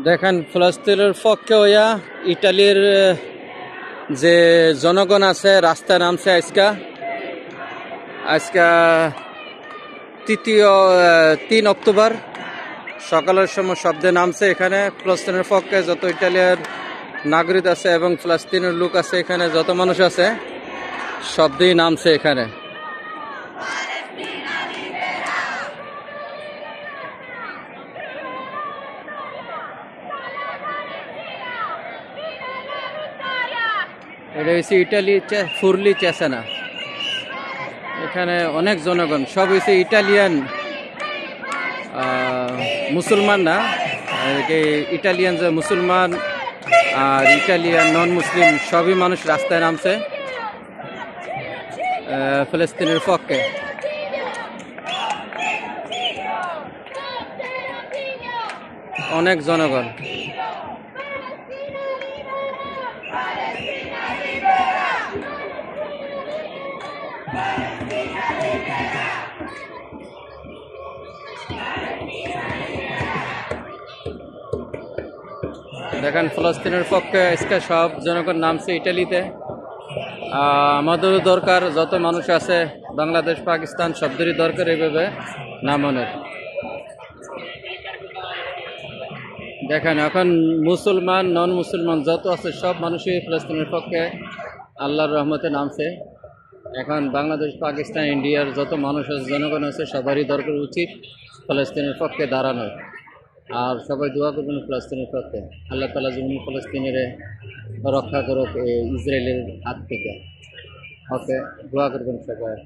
দেখেন ফিলিস্তিনের পক্ষে হইয়া ইটালির যে জনগণ আছে রাস্তায় নামছে আজকা তৃতীয় 3 অক্টোবর সকালের সময় শব্দে নামছে। এখানে ফিলিস্তিনের পক্ষে যত ইটালিয়ার নাগরিক আছে এবং ফিলিস্তিনের লোক আছে, এখানে যত মানুষ আছে শব্দেই নামছে এখানে। এটা হচ্ছে ইটালি ফুরলি চেসানা। এখানে অনেক জনগণ, সব হচ্ছে ইটালিয়ান মুসলমান না, ইটালিয়ান যে মুসলমান আর ইটালিয়ান নন মুসলিম সবই মানুষ রাস্তায় নামছে ফিলিস্তিনের পক্ষে। অনেক জনগণ। দেখেন ফিলিস্তিনের পক্ষে আজকে সব জনগণ নামছে ইটালিতে। আমাদেরও দরকার, যত মানুষ আছে বাংলাদেশ পাকিস্তান সবদেরই দরকার এইভাবে নামানোর। দেখেন এখন মুসলমান নন মুসলমান যত আছে সব মানুষই ফিলিস্তিনের পক্ষে আল্লাহর রহমতে নামছে। এখন বাংলাদেশ পাকিস্তান ইন্ডিয়ার যত মানুষ আছে জনগণ আছে সবারই দরকার উচিত ফিলিস্তিনের পক্ষে দাঁড়ানোর। আর সবাই দোয়া করবেন ফিলিস্তিনের পক্ষে, আল্লাহ তাআলা যেন ফিলিস্তিনের রক্ষা করুক ইসরায়েলের হাত থেকে। ওকে, দোয়া করবেন সবাই।